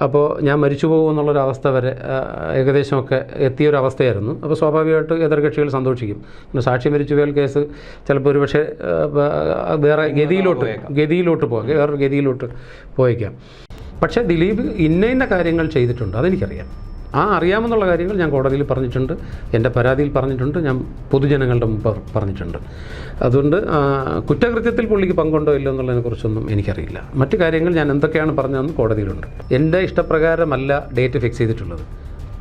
അപ്പോൾ ഞാൻ മരിച്ചു പോകുമെന്നുള്ളൊരവസ്ഥ വരെ ഏകദേശമൊക്കെ എത്തിയൊരവസ്ഥയായിരുന്നു. അപ്പോൾ സ്വാഭാവികമായിട്ട് എതിർകക്ഷികൾ സന്തോഷിക്കും. പിന്നെ സാക്ഷി മരിച്ചുപോയാൽ കേസ് ചിലപ്പോൾ ഒരു പക്ഷേ വേറെ ഗതിയിലോട്ട് പോകാം, വേറൊരു ഗതിയിലോട്ട് പോയേക്കാം. പക്ഷേ ദിലീപ് ഇന്ന കാര്യങ്ങൾ ചെയ്തിട്ടുണ്ട്, അതെനിക്കറിയാം. അറിയാമെന്നുള്ള കാര്യങ്ങൾ ഞാൻ കോടതിയിൽ പറഞ്ഞിട്ടുണ്ട്, എൻ്റെ പരാതിയിൽ പറഞ്ഞിട്ടുണ്ട്, ഞാൻ പൊതുജനങ്ങളുടെ മുമ്പ് പറഞ്ഞിട്ടുണ്ട്. അതുകൊണ്ട് കുറ്റകൃത്യത്തിൽ പുള്ളിക്ക് പങ്കുണ്ടോ ഇല്ലോ എന്നുള്ളതിനെക്കുറിച്ചൊന്നും എനിക്കറിയില്ല. മറ്റു കാര്യങ്ങൾ ഞാൻ എന്തൊക്കെയാണ് പറഞ്ഞതെന്ന് കോടതിയിലുണ്ട്. എൻ്റെ ഇഷ്ടപ്രകാരമല്ല ഡേറ്റ് ഫിക്സ് ചെയ്തിട്ടുള്ളത്.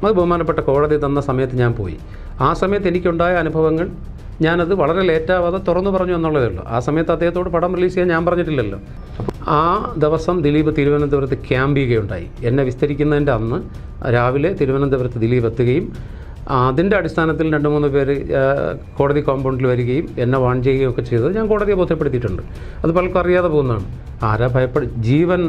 അത് ബഹുമാനപ്പെട്ട കോടതി തന്ന സമയത്ത് ഞാൻ പോയി. ആ സമയത്ത് എനിക്കുണ്ടായ അനുഭവങ്ങൾ ഞാനത് വളരെ ലേറ്റാവാതെ തുറന്നു പറഞ്ഞു എന്നുള്ളതേ ഉള്ളൂ. ആ സമയത്ത് അദ്ദേഹത്തോട് പടം റിലീസ് ചെയ്യാൻ ഞാൻ പറഞ്ഞിട്ടില്ലല്ലോ. ആ ദിവസം ദിലീപ് തിരുവനന്തപുരത്ത് ക്യാമ്പ് ചെയ്യുകയുണ്ടായി. എന്നെ വിസ്തരിക്കുന്നതിൻ്റെ അന്ന് രാവിലെ തിരുവനന്തപുരത്ത് ദിലീപ് എത്തുകയും അതിൻ്റെ അടിസ്ഥാനത്തിൽ 2-3 പേര് കോടതി കോമ്പൗണ്ടിൽ വരികയും എന്നെ വാൺ ചെയ്യുകയും ഒക്കെ ചെയ്തത് ഞാൻ കോടതിയെ ബോധ്യപ്പെടുത്തിയിട്ടുണ്ട്. അത് പലർക്കും അറിയാതെ പോകുന്നതാണ്. ജീവൻ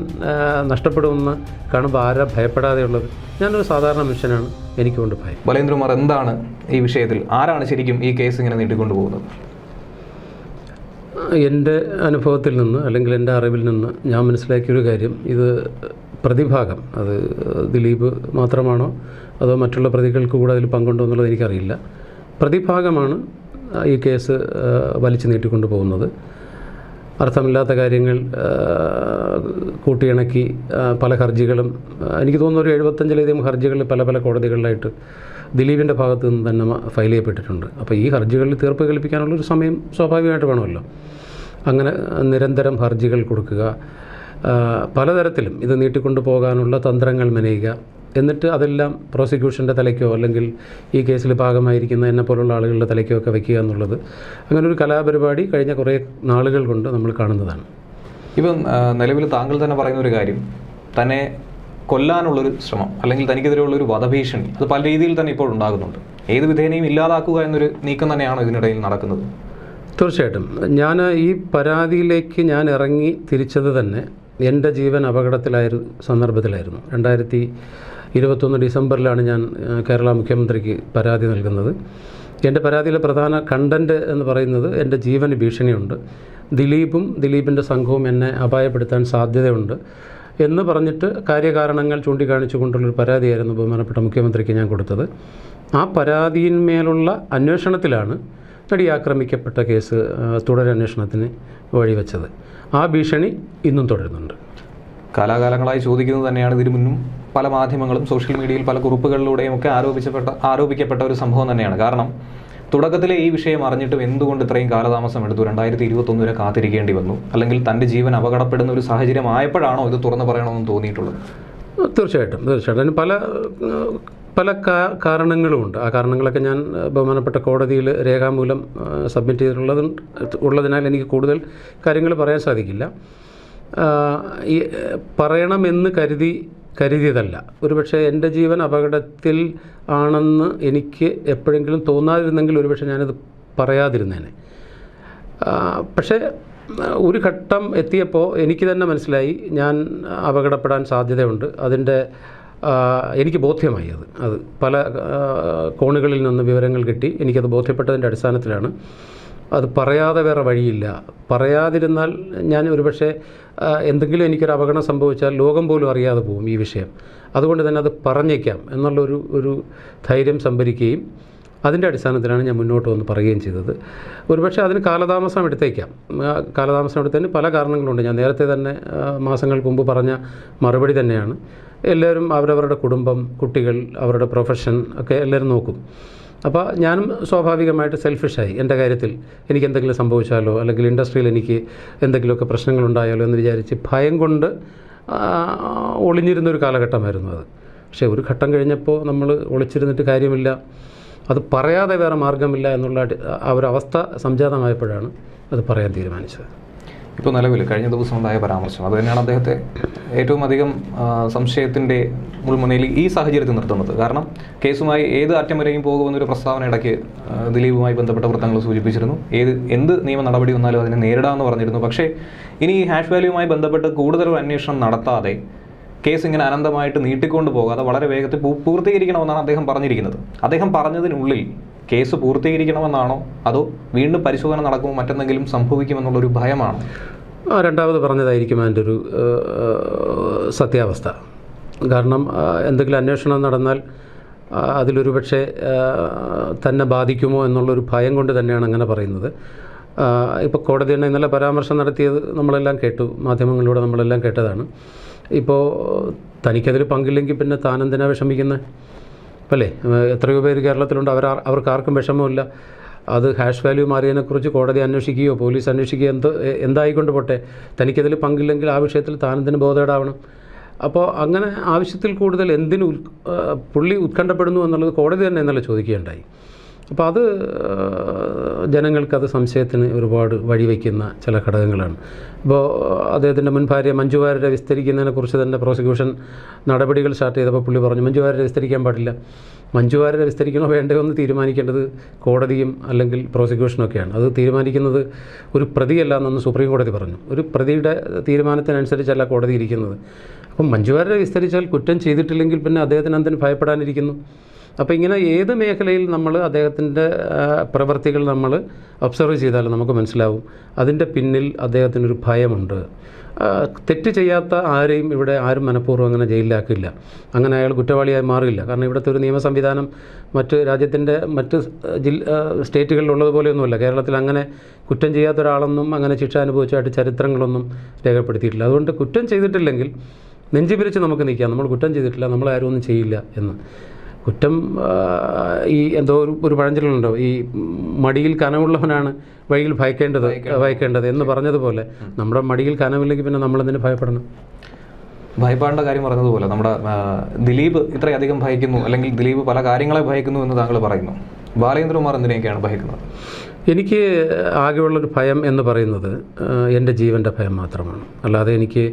നഷ്ടപ്പെടുമെന്ന് കാണുമ്പോൾ ഭയപ്പെടാതെയുള്ളത്? ഞാനൊരു സാധാരണ മനുഷ്യനാണ്, എനിക്കുകൊണ്ട് ഭയം. ബലേന്ദ്രകുമാർ, എന്താണ് ഈ വിഷയത്തിൽ ആരാണ് ശരിക്കും ഈ കേസ് ഇങ്ങനെ നീട്ടിക്കൊണ്ടു പോകുന്നത്? എൻ്റെ അനുഭവത്തിൽ നിന്ന് അല്ലെങ്കിൽ എൻ്റെ അറിവിൽ നിന്ന് ഞാൻ മനസ്സിലാക്കിയൊരു കാര്യം, ഇത് പ്രതിഭാഗം, അത് ദിലീപ് മാത്രമാണോ അതോ മറ്റുള്ള പ്രതികൾക്ക് കൂടെ അതിൽ പങ്കുണ്ടോ എന്നുള്ളത് എനിക്കറിയില്ല. പ്രതിഭാഗമാണ് ഈ കേസ് വലിച്ചു നീട്ടിക്കൊണ്ടു പോകുന്നത്. അർത്ഥമില്ലാത്ത കാര്യങ്ങൾ കൂട്ടിയിണക്കി പല ഹർജികളും, എനിക്ക് തോന്നുന്നു ഒരു 75-ലധികം ഹർജികൾ പല കോടതികളിലായിട്ട് ദിലീപിൻ്റെ ഭാഗത്തു നിന്ന് തന്നെ ഫയൽ ചെയ്യപ്പെട്ടിട്ടുണ്ട്. അപ്പോൾ ഈ ഹർജികളിൽ തീർപ്പ് കൽപ്പിക്കാനുള്ളൊരു സമയം സ്വാഭാവികമായിട്ട് വേണമല്ലോ. അങ്ങനെ നിരന്തരം ഹർജികൾ കൊടുക്കുക, പലതരത്തിലും ഇത് നീട്ടിക്കൊണ്ടു പോകാനുള്ള തന്ത്രങ്ങൾ മെനയുക, എന്നിട്ട് അതെല്ലാം പ്രോസിക്യൂഷൻ്റെ തലയ്ക്കോ അല്ലെങ്കിൽ ഈ കേസിൽ ഭാഗമായിരിക്കുന്ന എന്നെപ്പോലുള്ള ആളുകളുടെ തലയ്ക്കോ ഒക്കെ വയ്ക്കുക എന്നുള്ളത് അങ്ങനൊരു കലാപരിപാടി കഴിഞ്ഞ കുറേ നാളുകൾ കൊണ്ട് നമ്മൾ കാണുന്നതാണ്. ഇപ്പം നിലവിൽ താങ്കൾ തന്നെ പറയുന്ന ഒരു കാര്യം, തന്നെ കൊല്ലാനുള്ളൊരു ശ്രമം അല്ലെങ്കിൽ തനിക്കെതിരെയുള്ളൊരു വധഭീഷണി അത് പല രീതിയിൽ തന്നെ ഇപ്പോൾ ഉണ്ടാകുന്നുണ്ട്. ഏത് വിധേനയും ഇല്ലാതാക്കുക എന്നൊരു നീക്കം തന്നെയാണ് ഇതിനിടയിൽ നടക്കുന്നത്. തീർച്ചയായിട്ടും. ഞാൻ ഈ പരാതിയിലേക്ക് ഞാൻ ഇറങ്ങി തിരിച്ചത് തന്നെ എൻ്റെ ജീവൻ സന്ദർഭത്തിലായിരുന്നു. 2021 ഡിസംബറിലാണ് ഞാൻ കേരള മുഖ്യമന്ത്രിക്ക് പരാതി നൽകുന്നത്. എൻ്റെ പരാതിയിലെ പ്രധാന കണ്ടൻറ്റ് എന്ന് പറയുന്നത് എൻ്റെ ജീവന് ഭീഷണിയുണ്ട്, ദിലീപിൻ്റെ സംഘവും എന്നെ അപായപ്പെടുത്താൻ സാധ്യതയുണ്ട് എന്ന് പറഞ്ഞിട്ട് കാര്യകാരണങ്ങൾ ചൂണ്ടിക്കാണിച്ചു കൊണ്ടുള്ളൊരു പരാതിയായിരുന്നു ബഹുമാനപ്പെട്ട മുഖ്യമന്ത്രിക്ക് ഞാൻ കൊടുത്തത്. ആ പരാതിയിന്മേലുള്ള അന്വേഷണത്തിലാണ് നടി ആക്രമിക്കപ്പെട്ട കേസ് തുടരന്വേഷണത്തിന് വഴിവെച്ചത്. ആ ഭീഷണി ഇന്നും തുടരുന്നുണ്ട്. കാലാകാലങ്ങളായി ചോദിക്കുന്നത് തന്നെയാണ്. ഇതിനു മുന്നും പല മാധ്യമങ്ങളും സോഷ്യൽ മീഡിയയിൽ പല കുറിപ്പുകളിലൂടെയും ഒക്കെ ആരോപിക്കപ്പെട്ട ഒരു സംഭവം തന്നെയാണ്. കാരണം തുടക്കത്തിലെ ഈ വിഷയം അറിഞ്ഞിട്ടും എന്തുകൊണ്ട് ഇത്രയും കാലതാമസം എടുത്തു? 2021 വരെ കാത്തിരിക്കേണ്ടി വന്നു? അല്ലെങ്കിൽ തൻ്റെ ജീവൻ അപകടപ്പെടുന്ന ഒരു സാഹചര്യം ആയപ്പോഴാണോ ഇത് തുറന്നു പറയണമെന്ന് തോന്നിയിട്ടുള്ളത്? തീർച്ചയായിട്ടും. അതിന് പല കാരണങ്ങളുമുണ്ട്. ആ കാരണങ്ങളൊക്കെ ഞാൻ ബഹുമാനപ്പെട്ട കോടതിയിൽ രേഖാമൂലം സബ്മിറ്റ് ചെയ്തിട്ടുള്ളതിനാൽ എനിക്ക് കൂടുതൽ കാര്യങ്ങൾ പറയാൻ സാധിക്കില്ല. ഈ പറയണമെന്ന് കരുതിയതല്ല. ഒരുപക്ഷെ എൻ്റെ ജീവൻ അപകടത്തിൽ ആണെന്ന് എനിക്ക് എപ്പോഴെങ്കിലും തോന്നാതിരുന്നെങ്കിൽ ഒരുപക്ഷെ ഞാനത് പറയാതിരുന്നേനെ. പക്ഷേ ഒരു ഘട്ടം എത്തിയപ്പോൾ എനിക്ക് തന്നെ മനസ്സിലായി ഞാൻ അപകടപ്പെടാൻ സാധ്യതയുണ്ട്. എനിക്ക് ബോധ്യമായി. അത് പല കോണുകളിൽ നിന്ന് വിവരങ്ങൾ കിട്ടി. എനിക്കത് ബോധ്യപ്പെട്ടതിൻ്റെ അടിസ്ഥാനത്തിലാണ്. അത് പറയാതെ വേറെ വഴിയില്ല. പറയാതിരുന്നാൽ ഞാൻ ഒരുപക്ഷെ എന്തെങ്കിലും എനിക്കൊരു അപകടം സംഭവിച്ചാൽ ലോകം പോലും അറിയാതെ പോകും ഈ വിഷയം. അതുകൊണ്ട് തന്നെ അത് പറഞ്ഞേക്കാം എന്നുള്ളൊരു ധൈര്യം സംഭരിക്കുകയും അതിൻ്റെ അടിസ്ഥാനത്തിലാണ് ഞാൻ മുന്നോട്ട് വന്ന് പറയുകയും ചെയ്തത്. ഒരുപക്ഷെ അതിന് കാലതാമസം എടുത്തേക്കാം. കാലതാമസം എടുത്തതിന് പല കാരണങ്ങളുണ്ട്. ഞാൻ നേരത്തെ തന്നെ മാസങ്ങൾക്ക് മുമ്പ് പറഞ്ഞ മറുപടി തന്നെയാണ്. എല്ലാവരും അവരവരുടെ കുടുംബം, കുട്ടികൾ, അവരുടെ പ്രൊഫഷൻ ഒക്കെ എല്ലാവരും നോക്കും. അപ്പോൾ ഞാനും സ്വാഭാവികമായിട്ട് സെൽഫിഷായി. എൻ്റെ കാര്യത്തിൽ എനിക്ക് എന്തെങ്കിലും സംഭവിച്ചാലോ അല്ലെങ്കിൽ ഇൻഡസ്ട്രിയിൽ എനിക്ക് എന്തെങ്കിലുമൊക്കെ പ്രശ്നങ്ങളുണ്ടായാലോ എന്ന് വിചാരിച്ച് ഭയം കൊണ്ട് ഒളിഞ്ഞിരുന്നൊരു കാലഘട്ടമായിരുന്നു അത്. പക്ഷേ ഒരു ഘട്ടം കഴിഞ്ഞപ്പോൾ നമ്മൾ ഒളിച്ചിരുന്നിട്ട് കാര്യമില്ല, അത് പറയാതെ വേറെ മാർഗമില്ല എന്നുള്ള ആ ഒരു അവസ്ഥ സംജാതമായപ്പോഴാണ് അത് പറയാൻ തീരുമാനിച്ചത്. ഇപ്പോൾ നിലവിൽ കഴിഞ്ഞ ദിവസം ഉണ്ടായ പരാമർശം അത് തന്നെയാണ് അദ്ദേഹത്തെ ഏറ്റവും അധികം സംശയത്തിൻ്റെ മുൾമുനയിൽ ഈ സാഹചര്യത്തിൽ നിർത്തുന്നത്. കാരണം കേസുമായി ഏത് അറ്റം വരെയും പോകുമെന്നൊരു പ്രസ്താവന ഇടയ്ക്ക് ദിലീപുമായി ബന്ധപ്പെട്ട വൃത്തങ്ങൾ സൂചിപ്പിച്ചിരുന്നു. എന്ത് നിയമ നടപടി വന്നാലും അതിനെ നേരിടാമെന്ന് പറഞ്ഞിരുന്നു. പക്ഷേ ഇനി ഈ ഹാഷ് വാല്യൂവുമായി ബന്ധപ്പെട്ട് കൂടുതലൊരു അന്വേഷണം നടത്താതെ കേസ് ഇങ്ങനെ അനന്തമായിട്ട് നീട്ടിക്കൊണ്ട് പോകാതെ വളരെ വേഗത്തിൽ പൂർത്തീകരിക്കണമെന്നാണ് അദ്ദേഹം പറഞ്ഞിരിക്കുന്നത്. അദ്ദേഹം പറഞ്ഞതിനുള്ളിൽ കേസ് പൂർത്തീകരിക്കണമെന്നാണോ അതോ വീണ്ടും പരിശോധന നടക്കുമ്പോൾ മറ്റെന്തെങ്കിലും സംഭവിക്കുമെന്നുള്ളൊരു ഭയമാണോ? രണ്ടാമത് പറഞ്ഞതായിരിക്കും അതിൻ്റെ ഒരു സത്യാവസ്ഥ. കാരണം എന്തെങ്കിലും അന്വേഷണം നടന്നാൽ അതിലൊരു പക്ഷേ തന്നെ ബാധിക്കുമോ എന്നുള്ളൊരു ഭയം കൊണ്ട് തന്നെയാണ് അങ്ങനെ പറയുന്നത്. ഇപ്പോൾ കോടതി തന്നെ ഇന്നലെ പരാമർശം നടത്തിയത് നമ്മളെല്ലാം കേട്ടു, മാധ്യമങ്ങളിലൂടെ നമ്മളെല്ലാം കേട്ടതാണ്. ഇപ്പോൾ തനിക്കതിൽ പങ്കില്ലെങ്കിൽ പിന്നെ താനെന്തിനാണ് വിഷമിക്കുന്നത് അല്ലേ? എത്രയോ പേര് കേരളത്തിലുണ്ട്, അവർക്ക് ആർക്കും വിഷമമില്ല. അത് ഹാഷ് വാല്യൂ മാറിയതിനെക്കുറിച്ച് കോടതി അന്വേഷിക്കുകയോ പോലീസ് അന്വേഷിക്കുകയോ എന്തായിക്കൊണ്ട് പോട്ടെ, തനിക്കതിൽ പങ്കില്ലെങ്കിൽ ആ വിഷയത്തിൽ താനെന്തിന് ബോധേടാവണം? അപ്പോൾ അങ്ങനെ ആവശ്യത്തിൽ കൂടുതൽ എന്തിന് പുള്ളി ഉത്കണ്ഠപ്പെടുന്നു എന്നുള്ളത് കോടതി തന്നെ ഇന്നലെ ചോദിക്കുകയുണ്ടായി. അപ്പോൾ അത് ജനങ്ങൾക്കത് സംശയത്തിന് ഒരുപാട് വഴിവെക്കുന്ന ചില ഘടകങ്ങളാണ്. ഇപ്പോൾ അദ്ദേഹത്തിൻ്റെ മുൻ ഭാര്യ മഞ്ജു വാര്യരെ വിസ്തരിക്കുന്നതിനെക്കുറിച്ച് തന്നെ പ്രോസിക്യൂഷൻ നടപടികൾ സ്റ്റാർട്ട് ചെയ്തപ്പോൾ പുള്ളി പറഞ്ഞു മഞ്ജു വാര്യരെ വിസ്തരിക്കാൻ പാടില്ല. മഞ്ജു വാര്യരെ വിസ്തരിക്കണോ വേണ്ടയോ എന്ന് തീരുമാനിക്കേണ്ടത് കോടതിയും അല്ലെങ്കിൽ പ്രോസിക്യൂഷനൊക്കെയാണ്. അത് തീരുമാനിക്കുന്നത് ഒരു പ്രതിയല്ല എന്നൊന്ന് സുപ്രീം കോടതി പറഞ്ഞു. ഒരു പ്രതിയുടെ തീരുമാനത്തിനനുസരിച്ചല്ല കോടതി ഇരിക്കുന്നത്. അപ്പം മഞ്ജു വാര്യരെ വിസ്തരിച്ചാൽ കുറ്റം ചെയ്തിട്ടില്ലെങ്കിൽ പിന്നെ അദ്ദേഹത്തിന് എന്തിന് ഭയപ്പെടാനിരിക്കുന്നു? അപ്പോൾ ഇങ്ങനെ ഏത് മേഖലയിൽ നമ്മൾ അദ്ദേഹത്തിൻ്റെ പ്രവൃത്തികൾ നമ്മൾ ഒബ്സർവ് ചെയ്താലും നമുക്ക് മനസ്സിലാവും അതിൻ്റെ പിന്നിൽ അദ്ദേഹത്തിനൊരു ഭയമുണ്ട്. തെറ്റ് ചെയ്യാത്ത ആരെയും ഇവിടെ ആരും മനഃപൂർവ്വം അങ്ങനെ ജയിലിലാക്കില്ല, അങ്ങനെ അയാൾ കുറ്റവാളിയായി മാറില്ല. കാരണം ഇവിടുത്തെ ഒരു നിയമ സംവിധാനം മറ്റ് രാജ്യത്തിൻ്റെ മറ്റ് സ്റ്റേറ്റുകളിലുള്ളതുപോലെയൊന്നുമല്ല. കേരളത്തിൽ അങ്ങനെ കുറ്റം ചെയ്യാത്ത ഒരാളൊന്നും അങ്ങനെ ശിക്ഷ അനുഭവിച്ചായിട്ട് ചരിത്രങ്ങളൊന്നും രേഖപ്പെടുത്തിയിട്ടില്ല. അതുകൊണ്ട് കുറ്റം ചെയ്തിട്ടില്ലെങ്കിൽ നെഞ്ചി പിരിച്ച് നമുക്ക് നിൽക്കാം, നമ്മൾ കുറ്റം ചെയ്തിട്ടില്ല, നമ്മളാരും ഒന്നും ചെയ്യില്ല എന്ന്. കുറ്റം ഈ എന്തോ ഒരു പഴഞ്ചൊല്ലുണ്ടോ, ഈ മടിയിൽ കനവുള്ളവനാണ് വഴിയിൽ ഭയക്കേണ്ടത് എന്ന് പറഞ്ഞതുപോലെ നമ്മുടെ മടിയിൽ കനവില്ലെങ്കിൽ പിന്നെ നമ്മളെന്തിനു ഭയപ്പെടണം? ഭയപ്പാടിൻ്റെ കാര്യം പറഞ്ഞതുപോലെ നമ്മുടെ ദിലീപ് ഇത്രയധികം ഭയക്കുന്നു, അല്ലെങ്കിൽ ദിലീപ് പല കാര്യങ്ങളെ ഭയക്കുന്നു എന്ന് താങ്കൾ പറയുന്നു. ബാലേന്ദ്രകുമാർ എന്തിനൊക്കെയാണ് ഭയക്കുന്നത്? എനിക്ക് ആകെയുള്ളൊരു ഭയം എന്ന് പറയുന്നത് എൻ്റെ ജീവൻ്റെ ഭയം മാത്രമാണ്. അല്ലാതെ എനിക്ക്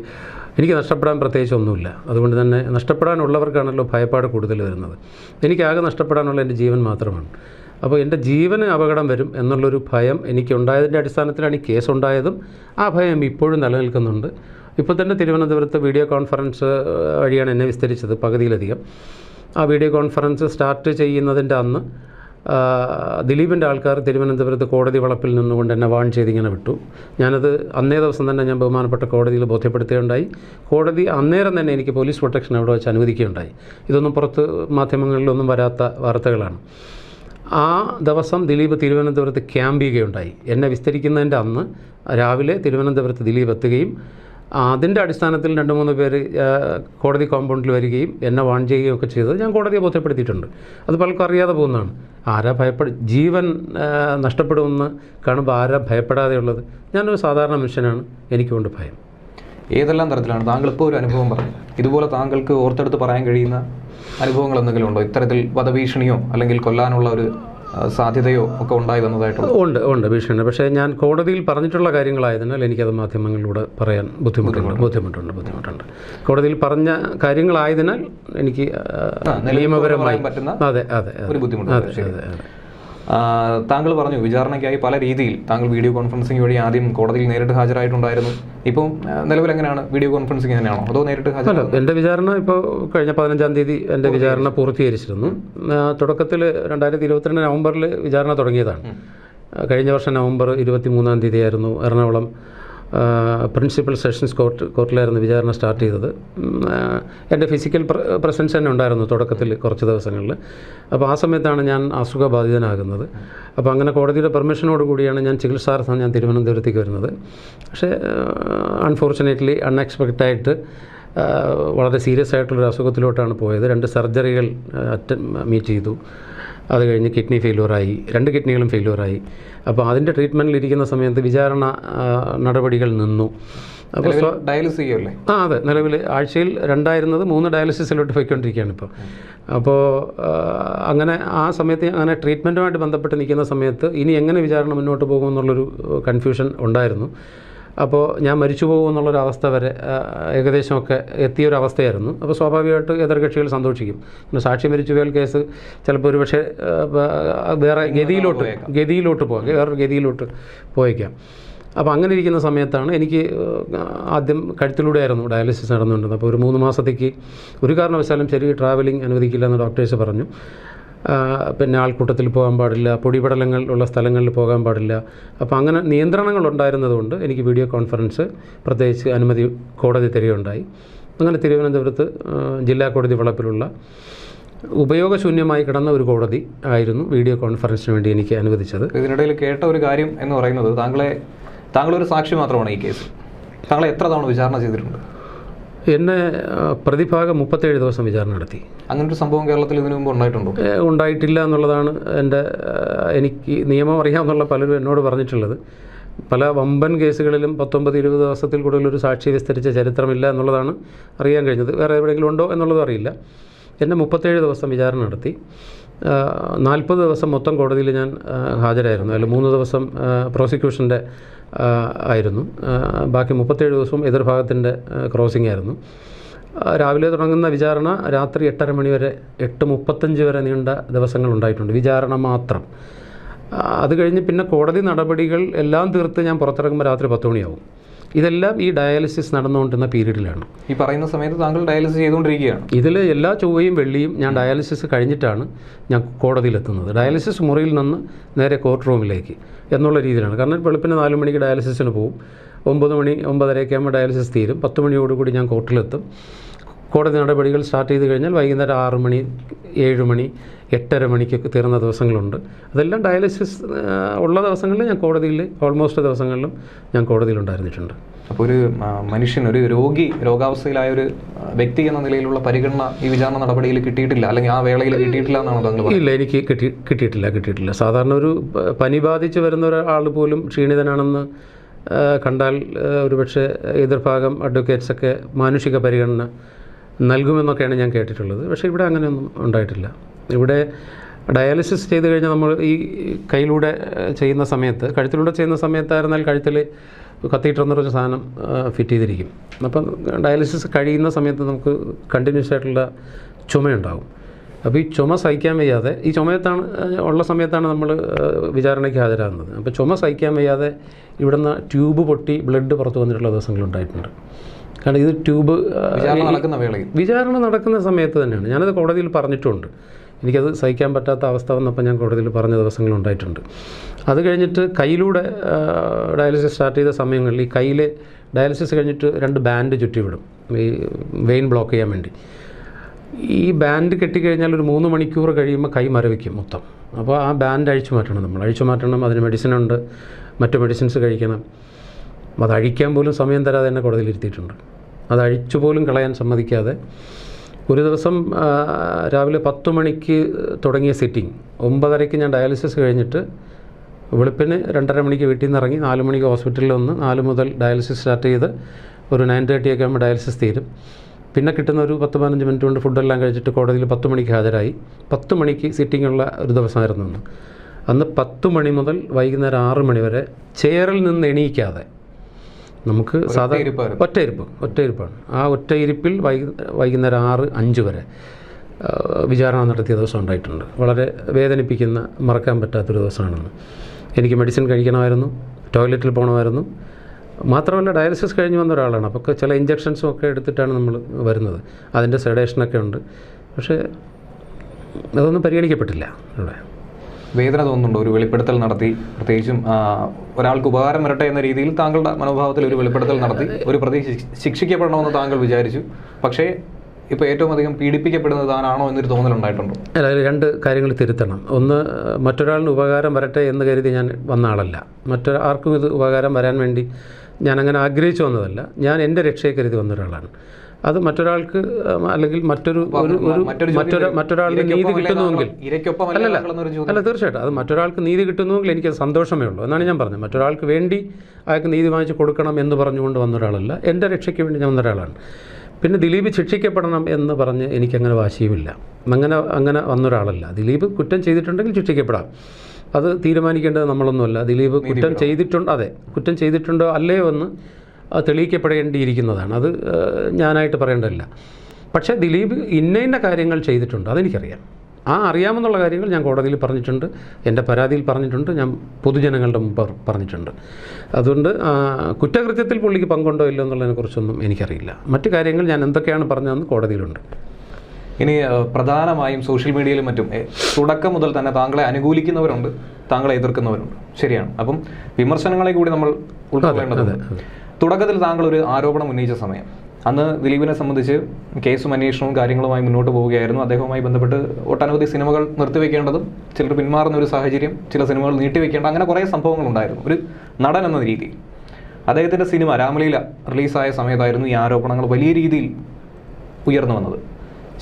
നഷ്ടപ്പെടാൻ പ്രത്യേകിച്ച് ഒന്നുമില്ല. അതുകൊണ്ട് തന്നെ നഷ്ടപ്പെടാനുള്ളവർക്കാണല്ലോ ഭയപ്പാട് കൂടുതൽ വരുന്നത്. എനിക്കാകെ നഷ്ടപ്പെടാനുള്ള എൻ്റെ ജീവൻ മാത്രമാണ്. അപ്പോൾ എൻ്റെ ജീവന് അപകടം വരും എന്നുള്ളൊരു ഭയം എനിക്കുണ്ടായതിൻ്റെ അടിസ്ഥാനത്തിലാണ് ഈ കേസുണ്ടായതും. ആ ഭയം ഇപ്പോഴും നിലനിൽക്കുന്നുണ്ട്. ഇപ്പോൾ തന്നെ തിരുവനന്തപുരത്ത് വീഡിയോ കോൺഫറൻസ് വഴിയാണ് എന്നെ വിസ്തരിച്ചത് പകുതിയിലധികം. ആ വീഡിയോ കോൺഫറൻസ് സ്റ്റാർട്ട് ചെയ്യുന്നതിൻ്റെ അന്ന് ദിലീപിൻ്റെ ആൾക്കാർ തിരുവനന്തപുരത്ത് കോടതി വളപ്പിൽ നിന്നുകൊണ്ട് എന്നെ വാൺ ചെയ്തിങ്ങനെ വിട്ടു. ഞാനത് അന്നേ ദിവസം തന്നെ ഞാൻ ബഹുമാനപ്പെട്ട കോടതിയിൽ ബോധ്യപ്പെടുത്തുകയുണ്ടായി. കോടതി അന്നേരം തന്നെ എനിക്ക് പോലീസ് പ്രൊട്ടക്ഷൻ അവിടെ വെച്ച് അനുവദിക്കുകയുണ്ടായി. ഇതൊന്നും പുറത്ത് മാധ്യമങ്ങളിലൊന്നും വരാത്ത വാർത്തകളാണ്. ആ ദിവസം ദിലീപ് തിരുവനന്തപുരത്ത് ക്യാമ്പ് ചെയ്യുകയുണ്ടായി. എന്നെ വിസ്തരിക്കുന്നതിൻ്റെ അന്ന് രാവിലെ തിരുവനന്തപുരത്ത് ദിലീപ് എത്തുകയും അതിൻ്റെ അടിസ്ഥാനത്തിൽ 2-3 പേര് കോടതി കോമ്പൗണ്ടിൽ വരികയും എന്നെ വാൺ ചെയ്യുകയും ഒക്കെ ചെയ്തത് ഞാൻ കോടതിയെ ബോധ്യപ്പെടുത്തിയിട്ടുണ്ട്. അത് പലർക്കും അറിയാതെ പോകുന്നതാണ്. ആരാ ജീവൻ നഷ്ടപ്പെടുമെന്ന് കാണുമ്പോൾ ആരാ ഭയപ്പെടാതെയുള്ളത്? ഞാനൊരു സാധാരണ മനുഷ്യനാണ്, എനിക്കുകൊണ്ട് ഭയം. ഏതെല്ലാം തരത്തിലാണ് താങ്കൾ ഇപ്പോൾ ഒരു അനുഭവം പറഞ്ഞു? ഇതുപോലെ താങ്കൾക്ക് ഓർത്തെടുത്ത് പറയാൻ കഴിയുന്ന അനുഭവങ്ങൾ എന്തെങ്കിലും ഉണ്ടോ? ഇത്തരത്തിൽ വധഭീഷണിയോ അല്ലെങ്കിൽ കൊല്ലാനുള്ള ഒരു സാധ്യതയോ ഒക്കെ ഉണ്ടായി വന്നതായിട്ടുള്ള? ഉണ്ട് ഭീഷണി. പക്ഷേ ഞാൻ കോടതിയിൽ പറഞ്ഞിട്ടുള്ള കാര്യങ്ങളായതിനാൽ എനിക്കത് മാധ്യമങ്ങളിലൂടെ പറയാൻ ബുദ്ധിമുട്ടുണ്ട്. കോടതിയിൽ പറഞ്ഞ കാര്യങ്ങളായതിനാൽ എനിക്ക് നിയമപരമായി അതെ. താങ്കൾ പറഞ്ഞു വിചാരണയ്ക്കായി പല രീതിയിൽ താങ്കൾ വീഡിയോ കോൺഫറൻസിംഗ് വഴി ആദ്യം കോടതിയിൽ നേരിട്ട് ഹാജരായിട്ടുണ്ടായിരുന്നു. ഇപ്പം നിലവിൽ എങ്ങനെയാണ്? വീഡിയോ കോൺഫറൻസിംഗ് തന്നെയാണോ അതോ നേരിട്ട് ഹാജരാണോ? എൻ്റെ വിചാരണ ഇപ്പോൾ കഴിഞ്ഞ 15-ാം തീയതി എൻ്റെ വിചാരണ പൂർത്തീകരിച്ചിരുന്നു. തുടക്കത്തിൽ 2022 നവംബറിൽ വിചാരണ തുടങ്ങിയതാണ്. കഴിഞ്ഞ വർഷം നവംബർ 23-ാം തീയതിയായിരുന്നു എറണാകുളം പ്രിൻസിപ്പൽ സെഷൻസ് കോർട്ടിലായിരുന്നു വിചാരണ സ്റ്റാർട്ട് ചെയ്തത്. എൻ്റെ ഫിസിക്കൽ പ്രസൻസ് തന്നെ ഉണ്ടായിരുന്നു തുടക്കത്തിൽ കുറച്ച് ദിവസങ്ങളിൽ. അപ്പോൾ ആ സമയത്താണ് ഞാൻ അസുഖബാധിതനാകുന്നത്. അപ്പോൾ അങ്ങനെ കോടതിയുടെ പെർമിഷനോട് കൂടിയാണ് ഞാൻ ചികിത്സാർത്ഥം ഞാൻ തിരുവനന്തപുരത്തേക്ക് വരുന്നത്. പക്ഷേ അൺഫോർച്ചുനേറ്റ്ലി അൺഎക്സ്പെക്റ്റഡായിട്ട് വളരെ സീരിയസ് ആയിട്ടുള്ളൊരു അസുഖത്തിലോട്ടാണ് പോയത്. 2 സർജറികൾ മീറ്റ് ചെയ്തു. അത് കഴിഞ്ഞ് കിഡ്നി ഫെയിലുവറായി, 2 കിഡ്നികളും ഫെയിലുവറായി. അപ്പോൾ അതിൻ്റെ ട്രീറ്റ്മെൻറ്റിലിരിക്കുന്ന സമയത്ത് വിചാരണ നടപടികൾ നിന്നു. അപ്പോൾ ഡയാലിസിസ് ചെയ്യുമല്ലേ? അതെ. നിലവിൽ ആഴ്ചയിൽ 2 3 ഡയാലിസിസിലോട്ട് പോയിക്കൊണ്ടിരിക്കുകയാണ് ഇപ്പോൾ. അപ്പോൾ അങ്ങനെ ആ സമയത്ത് അങ്ങനെ ട്രീറ്റ്മെൻറ്റുമായിട്ട് ബന്ധപ്പെട്ട് നിൽക്കുന്ന സമയത്ത് ഇനി എങ്ങനെ വിചാരണ മുന്നോട്ട് പോകുമെന്നുള്ളൊരു കൺഫ്യൂഷൻ ഉണ്ടായിരുന്നു. അപ്പോൾ ഞാൻ മരിച്ചു പോകുമെന്നുള്ളൊരവസ്ഥ വരെ ഏകദേശമൊക്കെ എത്തിയൊരവസ്ഥയായിരുന്നു. അപ്പോൾ സ്വാഭാവികമായിട്ട് എതിർകക്ഷികൾ സന്തോഷിക്കും. പിന്നെ സാക്ഷി മരിച്ചു പോയാൽ കേസ് ചിലപ്പോൾ ഒരു പക്ഷേ വേറെ ഗതിയിലോട്ട് പോകാം, വേറൊരു ഗതിയിലോട്ട് പോയേക്കാം. അപ്പോൾ അങ്ങനെ ഇരിക്കുന്ന സമയത്താണ് എനിക്ക് ആദ്യം കഴുത്തിലൂടെയായിരുന്നു ഡയാലിസിസ് നടന്നുകൊണ്ടിരുന്നത്. അപ്പോൾ ഒരു 3 മാസത്തേക്ക് ഒരു കാരണവശാലും ചെറിയ ട്രാവലിംഗ് അനുവദിക്കില്ല എന്ന് ഡോക്ടേഴ്സ് പറഞ്ഞു. പിന്നെ ആൾക്കൂട്ടത്തിൽ പോകാൻ പാടില്ല, പൊടിപടലങ്ങൾ ഉള്ള സ്ഥലങ്ങളിൽ പോകാൻ പാടില്ല. അപ്പോൾ അങ്ങനെ നിയന്ത്രണങ്ങൾ ഉണ്ടായിരുന്നതുകൊണ്ട് എനിക്ക് വീഡിയോ കോൺഫറൻസ് പ്രത്യേകിച്ച് അനുമതി കോടതി തരികയുണ്ടായി. അങ്ങനെ തിരുവനന്തപുരത്ത് ജില്ലാ കോടതി വളപ്പിലുള്ള ഉപയോഗശൂന്യമായി കിടന്ന ഒരു കോടതി ആയിരുന്നു വീഡിയോ കോൺഫറൻസിന് വേണ്ടി എനിക്ക് അനുവദിച്ചത്. ഇതിനിടയിൽ കേട്ട ഒരു കാര്യം എന്ന് പറയുന്നത് താങ്കളൊരു സാക്ഷി മാത്രമാണ് ഈ കേസ്. താങ്കളെ എത്ര തവണ വിചാരണ ചെയ്തിട്ടുണ്ട്? എന്നെ പ്രതിഭാഗം 37 ദിവസം വിചാരണ നടത്തി. അങ്ങനൊരു സംഭവം കേരളത്തിൽ ഇതിനു മുമ്പ് ഉണ്ടായിട്ടുണ്ടോ? ഉണ്ടായിട്ടില്ല എന്നുള്ളതാണ് എനിക്ക് നിയമം അറിയാമെന്നുള്ള പലരും എന്നോട് പറഞ്ഞിട്ടുള്ളത്. പല വമ്പൻ കേസുകളിലും 19-20 ദിവസത്തിൽ കൂടുതലൊരു സാക്ഷി വിസ്തരിച്ച ചരിത്രമില്ല എന്നുള്ളതാണ് അറിയാൻ കഴിഞ്ഞത്. വേറെ എവിടെയെങ്കിലും ഉണ്ടോ എന്നുള്ളതും അറിയില്ല. എന്നെ 37 ദിവസം വിചാരണ നടത്തി. 40 ദിവസം മൊത്തം കോടതിയിൽ ഞാൻ ഹാജരായിരുന്നു. അതിൽ 3 ദിവസം പ്രോസിക്യൂഷൻ്റെ ആയിരുന്നു. ബാക്കി 37 ദിവസവും എതിർഭാഗത്തിൻ്റെ ക്രോസിംഗ് ആയിരുന്നു. രാവിലെ തുടങ്ങുന്ന വിചാരണ രാത്രി 8:30 മണി വരെ 8:35 വരെ നീണ്ട ദിവസങ്ങളുണ്ടായിട്ടുണ്ട്, വിചാരണ മാത്രം. അത് കഴിഞ്ഞ് പിന്നെ കോടതി നടപടികൾ എല്ലാം തീർത്ത് ഞാൻ പുറത്തിറങ്ങുമ്പോൾ രാത്രി 10 മണിയാവും. ഇതെല്ലാം ഈ ഡയാലിസിസ് നടന്നുകൊണ്ടിരുന്ന പീരീഡിലാണ്. ഈ പറയുന്ന സമയത്ത് താങ്കൾ ഡയാലിസിസ് ചെയ്തുകൊണ്ടിരിക്കുകയാണ്. ഇതിൽ എല്ലാ ചൊവ്വയും വെള്ളിയും ഞാൻ ഡയാലിസിസ് കഴിഞ്ഞിട്ടാണ് ഞാൻ കോടതിയിലെത്തുന്നത്. ഡയാലിസിസ് മുറിയിൽ നിന്ന് നേരെ കോർട്ട് റൂമിലേക്ക് എന്നുള്ള രീതിയിലാണ്. കാരണം വെളുപ്പിന് 4 മണിക്ക് ഡയാലിസിസിന് പോകും, 9 മണി 9:30 ആകുമ്പോൾ ഡയാലിസിസ് തീരും, 10 മണിയോടുകൂടി ഞാൻ കോർട്ടിലെത്തും. കോടതി നടപടികൾ സ്റ്റാർട്ട് ചെയ്ത് കഴിഞ്ഞാൽ വൈകുന്നേരം 6 മണി 7 മണി 8:30 മണിക്കൊക്കെ തീർന്ന ദിവസങ്ങളുണ്ട്. അതെല്ലാം ഡയാലിസിസ് ഉള്ള ദിവസങ്ങളിൽ ഞാൻ കോടതിയിൽ ഓൾമോസ്റ്റ് ദിവസങ്ങളിലും ഞാൻ കോടതിയിലുണ്ടായിരുന്നിട്ടുണ്ട്. അപ്പോൾ ഒരു മനുഷ്യൻ, ഒരു രോഗാവസ്ഥയിലായ ഒരു വ്യക്തി എന്ന നിലയിലുള്ള പരിഗണന ഈ വിചാരണ നടപടിയിൽ കിട്ടിയിട്ടില്ല, അല്ലെങ്കിൽ ആ വേളയിൽ കിട്ടിയിട്ടില്ല എന്നാണ് താങ്കൾ പറയുന്നത്? ഇല്ല, എനിക്ക് കിട്ടിയിട്ടില്ല. സാധാരണ ഒരു പനി ബാധിച്ച് വരുന്ന ഒരാൾ പോലും ക്ഷീണിതനാണെന്ന് കണ്ടാൽ ഒരുപക്ഷെ എതിർഭാഗം അഡ്വക്കേറ്റ്സൊക്കെ മാനുഷിക പരിഗണന നൽകുമെന്നൊക്കെയാണ് ഞാൻ കേട്ടിട്ടുള്ളത്. പക്ഷേ ഇവിടെ അങ്ങനെയൊന്നും ഉണ്ടായിട്ടില്ല. ഇവിടെ ഡയാലിസിസ് ചെയ്ത് കഴിഞ്ഞാൽ നമ്മൾ ഈ കയ്യിലൂടെ ചെയ്യുന്ന സമയത്ത്, കഴുത്തിലൂടെ ചെയ്യുന്ന സമയത്തായിരുന്നാൽ കഴുത്തിൽ കത്തീറ്റർ എന്നൊരു സാധനം ഫിറ്റ് ചെയ്തിരിക്കും. അപ്പം ഡയാലിസിസ് കഴിയുന്ന സമയത്ത് നമുക്ക് കണ്ടിന്യൂസ് ആയിട്ടുള്ള ചുമയുണ്ടാകും. അപ്പോൾ ഈ ചുമ സഹിക്കാൻ വയ്യാതെ, ഈ ചുമയത്താണ് ഉള്ള സമയത്താണ് നമ്മൾ വിചാരണയ്ക്ക് ഹാജരാകുന്നത്. അപ്പോൾ ചുമ സഹിക്കാൻ വയ്യാതെ ഇവിടുന്ന് ട്യൂബ് പൊട്ടി ബ്ലഡ് പുറത്ത് വന്നിട്ടുള്ള ദിവസങ്ങളുണ്ടായിട്ടുണ്ട്. കാരണം ഇത് ട്യൂബ് വിചാരണ നടക്കുന്ന സമയത്ത് തന്നെയാണ്. ഞാനത് കോടതിയിൽ പറഞ്ഞിട്ടുമുണ്ട്. എനിക്കത് സഹിക്കാൻ പറ്റാത്ത അവസ്ഥ വന്നപ്പോൾ ഞാൻ കോടതിയിൽ പറഞ്ഞ ദിവസങ്ങളുണ്ടായിട്ടുണ്ട്. അത് കഴിഞ്ഞിട്ട് കയ്യിലൂടെ ഡയാലിസിസ് സ്റ്റാർട്ട് ചെയ്ത സമയങ്ങളിൽ ഈ കയ്യിൽ ഡയാലിസിസ് കഴിഞ്ഞിട്ട് 2 ബാൻഡ് ചുറ്റിവിടും, ഈ വെയിൻ ബ്ലോക്ക് ചെയ്യാൻ വേണ്ടി. ഈ ബാൻഡ് കെട്ടിക്കഴിഞ്ഞാൽ ഒരു 3 മണിക്കൂർ കഴിയുമ്പോൾ കൈ മരവിക്കും മൊത്തം. അപ്പോൾ ആ ബാൻഡ് അഴിച്ചു മാറ്റണം. അതിന് മെഡിസിനുണ്ട്, മറ്റു മെഡിസിൻസ് കഴിക്കണം. അത് അഴിക്കാൻ പോലും സമയം തരാതെ എന്നെ കോടതിയിലിരുത്തിയിട്ടുണ്ട്. അത് അഴിച്ചു പോലും കളയാൻ സമ്മതിക്കാതെ ഒരു ദിവസം രാവിലെ 10 മണിക്ക് തുടങ്ങിയ സിറ്റിംഗ് 9:30 ഞാൻ ഡയാലിസിസ് കഴിഞ്ഞിട്ട് വെളുപ്പിന് 2:30 മണിക്ക് വീട്ടിൽ നിന്ന് ഇറങ്ങി 4 മണിക്ക് ഹോസ്പിറ്റലിൽ വന്ന് 4 മുതൽ ഡയാലിസിസ് സ്റ്റാർട്ട് ചെയ്ത് ഒരു 9:30 ഒക്കെ ആകുമ്പോൾ ഡയാലിസിസ് തീരും. പിന്നെ കിട്ടുന്ന ഒരു 10-15 മിനിറ്റ് കൊണ്ട് ഫുഡെല്ലാം കഴിച്ചിട്ട് കോടതിയിൽ 10 മണിക്ക് ഹാജരായി. 10 മണിക്ക് സിറ്റിംഗ് ഉള്ള ഒരു ദിവസമായിരുന്നു അന്ന്. 10 മണി മുതൽ വൈകുന്നേരം 6 മണി വരെ ചെയറിൽ നിന്ന് എണീക്കാതെ നമുക്ക് സാധാരണ ഒറ്റയിരിപ്പാണ്. ആ ഒറ്റയിരിപ്പിൽ വൈകുന്നേരം 6-5 വരെ വിചാരണ നടത്തിയ ദിവസം ഉണ്ടായിട്ടുണ്ട്. വളരെ വേദനിപ്പിക്കുന്ന, മറക്കാൻ പറ്റാത്തൊരു ദിവസമാണെന്ന്. എനിക്ക് മെഡിസിൻ കഴിക്കണമായിരുന്നു, ടോയ്ലറ്റിൽ പോകണമായിരുന്നു. മാത്രമല്ല ഡയാലിസിസ് കഴിഞ്ഞ് വന്ന ഒരാളാണ്. അപ്പോൾ ചില ഇഞ്ചക്ഷൻസും ഒക്കെ എടുത്തിട്ടാണ് നമ്മൾ വരുന്നത്. അതിൻ്റെ സെഡേഷനൊക്കെ ഉണ്ട്. പക്ഷേ അതൊന്നും പരിഗണിക്കപ്പെട്ടില്ല. ഇവിടെ വേദന തോന്നുന്നുണ്ടോ? ഒരു വെളിപ്പെടുത്തൽ നടത്തി, പ്രത്യേകിച്ചും ഒരാൾക്ക് ഉപകാരം വരട്ടെ എന്ന രീതിയിൽ താങ്കളുടെ മനോഭാവത്തിൽ ഒരു വെളിപ്പെടുത്തൽ നടത്തി, ഒരു പ്രതി ശിക്ഷിക്കപ്പെടണമെന്ന് താങ്കൾ വിചാരിച്ചു. പക്ഷേ ഇപ്പോൾ ഏറ്റവും അധികം പീഡിപ്പിക്കപ്പെടുന്നത് താനാണോ എന്നൊരു തോന്നലുണ്ടായിട്ടുണ്ടോ? അല്ല, 2 കാര്യങ്ങൾ തിരുത്തണം. ഒന്ന്, മറ്റൊരാളിന് ഉപകാരം വരട്ടെ എന്ന് കരുതി ഞാൻ വന്ന ആളല്ല. ആർക്കും ഇത് ഉപകാരം വരാൻ വേണ്ടി ഞാൻ അങ്ങനെ ആഗ്രഹിച്ചു വന്നതല്ല. ഞാൻ എൻ്റെ രക്ഷയെ കരുതി വന്ന ഒരാളാണ്. അത് മറ്റൊരാൾക്ക് അല്ലെങ്കിൽ മറ്റൊരാൾക്ക് നീതി കിട്ടുന്നുവെങ്കിൽ അല്ല, തീർച്ചയായിട്ടും അത് മറ്റൊരാൾക്ക് നീതി കിട്ടുന്നുവെങ്കിൽ എനിക്കത് സന്തോഷമേ ഉള്ളൂ എന്നാണ് ഞാൻ പറഞ്ഞത്. മറ്റൊരാൾക്ക് വേണ്ടി അയാൾക്ക് നീതി വാങ്ങിച്ച് കൊടുക്കണം എന്ന് പറഞ്ഞുകൊണ്ട് വന്ന ഒരാളല്ല. എൻ്റെ രക്ഷയ്ക്ക് വേണ്ടി ഞാൻ വന്ന ഒരാളാണ്. പിന്നെ ദിലീപ് ശിക്ഷിക്കപ്പെടണം എന്ന് പറഞ്ഞ് എനിക്കങ്ങനെ വാശിയുമില്ല. അങ്ങനെ വന്നൊരാളല്ല. ദിലീപ് കുറ്റം ചെയ്തിട്ടുണ്ടെങ്കിൽ ശിക്ഷിക്കപ്പെടാം. അത് തീരുമാനിക്കേണ്ടത് നമ്മളൊന്നുമല്ല. ദിലീപ് കുറ്റം ചെയ്തിട്ടുണ്ടോ അല്ലയോ എന്ന് തെളിയിക്കപ്പെടേണ്ടിയിരിക്കുന്നതാണ്. അത് ഞാനായിട്ട് പറയേണ്ടതില്ല. പക്ഷേ ദിലീപ് ഇന്ന കാര്യങ്ങൾ ചെയ്തിട്ടുണ്ട്, അതെനിക്കറിയാം. ആ അറിയാമെന്നുള്ള കാര്യങ്ങൾ ഞാൻ കോടതിയിൽ പറഞ്ഞിട്ടുണ്ട്, എൻ്റെ പരാതിയിൽ പറഞ്ഞിട്ടുണ്ട്, ഞാൻ പൊതുജനങ്ങളുടെ മുമ്പ് പറഞ്ഞിട്ടുണ്ട്. അതുകൊണ്ട് കുറ്റകൃത്യത്തിൽ പുള്ളിക്ക് പങ്കുണ്ടോ ഇല്ലോ എന്നുള്ളതിനെക്കുറിച്ചൊന്നും എനിക്കറിയില്ല. മറ്റു കാര്യങ്ങൾ ഞാൻ എന്തൊക്കെയാണ് പറഞ്ഞതെന്ന് കോടതിയിലുണ്ട്. ഇനി പ്രധാനമായും സോഷ്യൽ മീഡിയയിലും മറ്റും തുടക്കം മുതൽ തന്നെ താങ്കളെ അനുകൂലിക്കുന്നവരുണ്ട്, താങ്കളെ എതിർക്കുന്നവരുണ്ട്. ശരിയാണ്. അപ്പം വിമർശനങ്ങളെ കൂടി നമ്മൾ ഉൾക്കൊള്ളേണ്ടതുണ്ട്. തുടക്കത്തിൽ താങ്കൾ ഒരു ആരോപണം ഉന്നയിച്ച സമയം അന്ന് ദിലീപിനെ സംബന്ധിച്ച് കേസും അന്വേഷണവും കാര്യങ്ങളുമായി മുന്നോട്ട് പോവുകയായിരുന്നു. അദ്ദേഹവുമായി ബന്ധപ്പെട്ട് ഒട്ടനവധി സിനിമകൾ നിർത്തിവെക്കേണ്ടതും ചിലർ പിന്മാറുന്ന ഒരു സാഹചര്യം, ചില സിനിമകൾ നീട്ടിവെക്കേണ്ട, അങ്ങനെ കുറേ സംഭവങ്ങളുണ്ടായിരുന്നു. ഒരു നടൻ എന്ന രീതിയിൽ അദ്ദേഹത്തിൻ്റെ സിനിമ രാമലീല റിലീസായ സമയത്തായിരുന്നു ഈ ആരോപണങ്ങൾ വലിയ രീതിയിൽ ഉയർന്നു വന്നത്.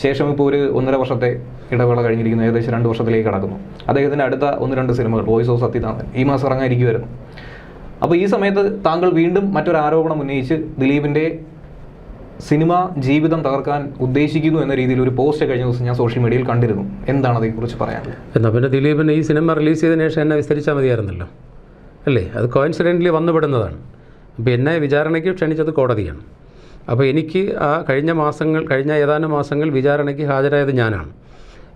ശേഷം ഇപ്പോൾ ഒരു 1.5 വർഷത്തെ ഇടവേള കഴിഞ്ഞിരിക്കുന്നു, ഏകദേശം 2 വർഷത്തിലേക്ക് കടക്കുന്നു. അദ്ദേഹത്തിൻ്റെ അടുത്ത 1-2 സിനിമകൾ വോയിസ് ഓഫ് സത്യനാഥൻ ഈ മാസം ഇറങ്ങാനിരിക്കുമായിരുന്നു. അപ്പോൾ ഈ സമയത്ത് താങ്കൾ വീണ്ടും മറ്റൊരു ആരോപണം ഉന്നയിച്ച് ദിലീപിൻ്റെ സിനിമ ജീവിതം തകർക്കാൻ ഉദ്ദേശിക്കുന്നു എന്ന രീതിയിൽ ഒരു പോസ്റ്റ് കഴിഞ്ഞ ദിവസം ഞാൻ സോഷ്യൽ മീഡിയയിൽ കണ്ടിരുന്നു. എന്താണ് അതേക്കുറിച്ച് പറയാനുള്ളത്? എന്നാൽ പിന്നെ ദിലീപിന് ഈ സിനിമ റിലീസ് ചെയ്തതിനു ശേഷം എന്നെ വിസ്തരിച്ചാൽ മതിയായിരുന്നല്ലോ, അല്ലേ? അത് കോയിൻസിഡൻ്റലി വന്നുപെടുന്നതാണ്. അപ്പോൾ എന്നെ വിചാരണയ്ക്ക് ക്ഷണിച്ചത് കോടതിയാണ്. അപ്പോൾ എനിക്ക് ആ കഴിഞ്ഞ ഏതാനും മാസങ്ങൾ വിചാരണയ്ക്ക് ഹാജരായത് ഞാനാണ്.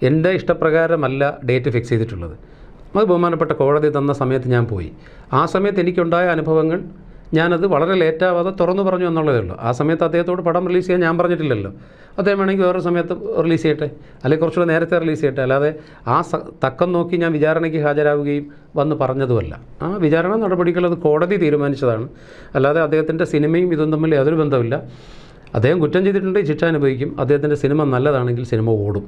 എൻ്റെ ഇഷ്ടപ്രകാരമല്ല ഡേറ്റ് ഫിക്സ് ചെയ്തിട്ടുള്ളത്. അത് ബഹുമാനപ്പെട്ട കോടതി തന്ന സമയത്ത് ഞാൻ പോയി. ആ സമയത്ത് എനിക്കുണ്ടായ അനുഭവങ്ങൾ ഞാനത് വളരെ ലേറ്റാവാതെ തുറന്നു പറഞ്ഞു എന്നുള്ളതേ ഉള്ളൂ. ആ സമയത്ത് അദ്ദേഹത്തോട് പടം റിലീസ് ചെയ്യാൻ ഞാൻ പറഞ്ഞിട്ടില്ലല്ലോ. അദ്ദേഹം വേണമെങ്കിൽ വേറൊരു സമയത്ത് റിലീസ് ചെയ്യട്ടെ, അല്ലെങ്കിൽ കുറച്ചുകൂടെ നേരത്തെ റിലീസ് ചെയ്യട്ടെ. അല്ലാതെ ആ തക്കം നോക്കി ഞാൻ വിചാരണയ്ക്ക് ഹാജരാവുകയും വന്ന് പറഞ്ഞതുമല്ല. ആ വിചാരണ നടപടികൾ അത് കോടതി തീരുമാനിച്ചതാണ്. അല്ലാതെ അദ്ദേഹത്തിൻ്റെ സിനിമയും ഇതും തമ്മിൽ യാതൊരു ബന്ധമില്ല. അദ്ദേഹം കുറ്റം ചെയ്തിട്ടുണ്ടെങ്കിൽ ശിക്ഷ അനുഭവിക്കും. അദ്ദേഹത്തിൻ്റെ സിനിമ നല്ലതാണെങ്കിൽ സിനിമ ഓടും,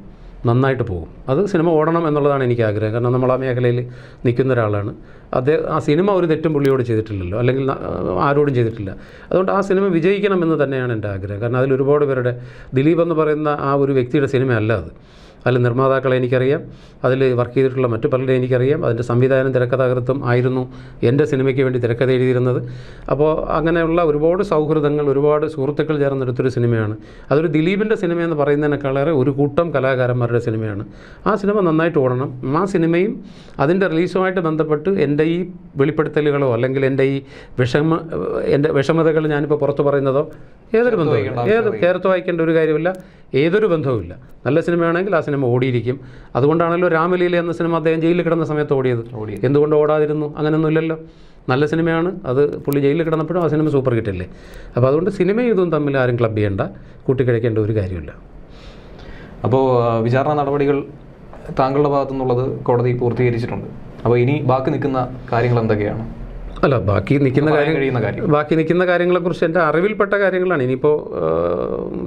നന്നായിട്ട് പോകും. അത് സിനിമ ഓടണം എന്നുള്ളതാണ് എനിക്ക് ആഗ്രഹം. കാരണം നമ്മൾ ആ മേഖലയിൽ നിൽക്കുന്ന ഒരാളാണ്. ആ സിനിമ ഒരു തെറ്റും പുള്ളിയോട് ചെയ്തിട്ടില്ലല്ലോ, അല്ലെങ്കിൽ ആരോടും ചെയ്തിട്ടില്ല. അതുകൊണ്ട് ആ സിനിമ വിജയിക്കണമെന്ന് തന്നെയാണ് എൻ്റെ ആഗ്രഹം. കാരണം അതിൽ ഒരുപാട് പേരുടെ, ദിലീപ് എന്ന് പറയുന്ന ആ ഒരു വ്യക്തിയുടെ സിനിമയല്ല അത്. അതിൽ നിർമ്മാതാക്കളെ എനിക്കറിയാം, അതിൽ വർക്ക് ചെയ്തിട്ടുള്ള മറ്റു പലരെ എനിക്കറിയാം. അതിൻ്റെ സംവിധാനം തിരക്കഥാകൃത്തും ആയിരുന്നു എൻ്റെ സിനിമയ്ക്ക് വേണ്ടി തിരക്കഥ എഴുതിയിരുന്നത്. അപ്പോൾ അങ്ങനെയുള്ള ഒരുപാട് സൗഹൃദങ്ങൾ, ഒരുപാട് സുഹൃത്തുക്കൾ ചേർന്നെടുത്തൊരു സിനിമയാണ്. അതൊരു ദിലീപിൻ്റെ സിനിമയെന്ന് പറയുന്നതിനേക്കാളേറെ ഒരു കൂട്ടം കലാകാരന്മാരുടെ സിനിമയാണ്. ആ സിനിമ നന്നായിട്ട് ഓടണം. ആ സിനിമയും അതിൻ്റെ റിലീസുമായിട്ട് ബന്ധപ്പെട്ട് എൻ്റെ ഈ വെളിപ്പെടുത്തലുകളോ അല്ലെങ്കിൽ എൻ്റെ ഈ വിഷമതകൾ ഞാനിപ്പോൾ പുറത്ത് പറയുന്നതോ ഏതൊരു ബന്ധവുമില്ല. ചേർത്ത് വായിക്കേണ്ട ഒരു കാര്യമില്ല, ഏതൊരു ബന്ധവുമില്ല. നല്ല സിനിമയാണെങ്കിൽ ആ സിനിമ ഓടിയിരിക്കും. അതുകൊണ്ടാണല്ലോ രാമലീല എന്ന സിനിമ അദ്ദേഹം ജയിലിൽ കിടന്ന സമയത്ത് ഓടിയത്. എന്തുകൊണ്ട് ഓടാതിരുന്നു? അങ്ങനെയൊന്നും ഇല്ലല്ലോ. നല്ല സിനിമയാണ് അത്. പുള്ളി ജയിലിൽ കിടന്നപ്പോഴും ആ സിനിമ സൂപ്പർ ഹിറ്റല്ലേ. അപ്പോൾ അതുകൊണ്ട് സിനിമയും ഇതും തമ്മിൽ ആരും ക്ലബ് ചെയ്യേണ്ട, കൂട്ടിക്കഴിക്കേണ്ട ഒരു കാര്യമില്ല. അപ്പോൾ വിചാരണ നടപടികൾ താങ്കളുടെ ഭാഗത്തു നിന്നുള്ളത് കോടതി പൂർത്തീകരിച്ചിട്ടുണ്ട്. അപ്പോൾ ഇനി ബാക്കി നിൽക്കുന്ന കാര്യങ്ങൾ എന്തൊക്കെയാണ്? അല്ല, ബാക്കി നിൽക്കുന്ന കാര്യങ്ങളെക്കുറിച്ച് എൻ്റെ അറിവിൽപ്പെട്ട കാര്യങ്ങളാണ്. ഇനിയിപ്പോൾ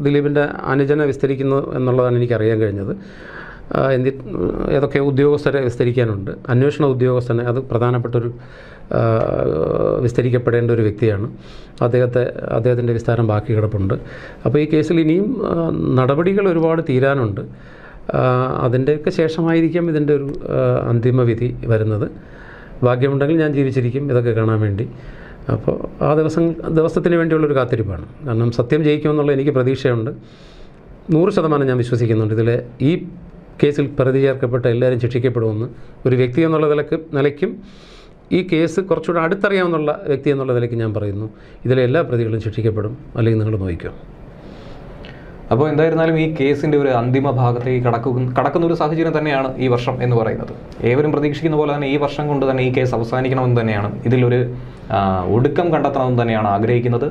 ദിലീപിൻ്റെ അനുജനെ വിസ്തരിക്കുന്നു എന്നുള്ളതാണ് എനിക്കറിയാൻ കഴിഞ്ഞത്. ഏതൊക്കെ ഉദ്യോഗസ്ഥരെ വിസ്തരിക്കാനുണ്ട്. അന്വേഷണ ഉദ്യോഗസ്ഥനെ, അത് പ്രധാനപ്പെട്ടൊരു വിസ്തരിക്കപ്പെടേണ്ട ഒരു വ്യക്തിയാണ്. അദ്ദേഹത്തിൻ്റെ വിസ്താരം ബാക്കി കിടപ്പുണ്ട്. അപ്പോൾ ഈ കേസിൽ ഇനിയും നടപടികൾ ഒരുപാട് തീരാനുണ്ട്. അതിൻ്റെയൊക്കെ ശേഷമായിരിക്കും ഇതിൻ്റെ ഒരു അന്തിമവിധി വരുന്നത്. ഭാഗ്യമുണ്ടെങ്കിൽ ഞാൻ ജീവിച്ചിരിക്കും ഇതൊക്കെ കാണാൻ വേണ്ടി. അപ്പോൾ ആ ദിവസത്തിന് വേണ്ടിയുള്ളൊരു കാത്തിരിപ്പാണ്. കാരണം സത്യം ജയിക്കുമെന്നുള്ള എനിക്ക് പ്രതീക്ഷയുണ്ട്. 100% ഞാൻ വിശ്വസിക്കുന്നുണ്ട്. ഈ കേസിൽ പ്രതി ചേർക്കപ്പെട്ട എല്ലാവരും ശിക്ഷിക്കപ്പെടുമെന്ന്. ഒരു വ്യക്തി എന്നുള്ള നിലയ്ക്കും ഈ കേസ് കുറച്ചുകൂടെ അടുത്തറിയാവുന്നുള്ള വ്യക്തി എന്നുള്ള നിലയ്ക്ക് ഞാൻ പറയുന്നു, ഇതിലെ എല്ലാ പ്രതികളും ശിക്ഷിക്കപ്പെടും. അല്ലെങ്കിൽ നിങ്ങൾ നോക്കിക്കോ. അപ്പോൾ എന്തായിരുന്നാലും ഈ കേസിൻ്റെ ഒരു അന്തിമ ഭാഗത്തേക്ക് കടക്കുന്ന ഒരു സാഹചര്യം തന്നെയാണ് ഈ വർഷം എന്ന് പറയുന്നത്. ഏവരും പ്രതീക്ഷിക്കുന്ന പോലെ തന്നെ ഈ വർഷം കൊണ്ട് തന്നെ ഈ കേസ് അവസാനിക്കണമെന്ന് തന്നെയാണ്, ഇതിലൊരു ഒടുക്കം കണ്ടെത്തണമെന്ന് തന്നെയാണ് ആഗ്രഹിക്കുന്നത്.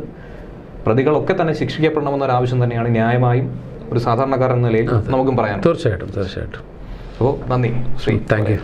പ്രതികളൊക്കെ തന്നെ ശിക്ഷിക്കപ്പെടണമെന്നൊരാവശ്യം തന്നെയാണ് ന്യായമായും ഒരു സാധാരണക്കാരൻ എന്ന നിലയിൽ നമുക്കും പറയാം. തീർച്ചയായിട്ടും. അപ്പോൾ നന്ദി ശ്രീ. Thank you.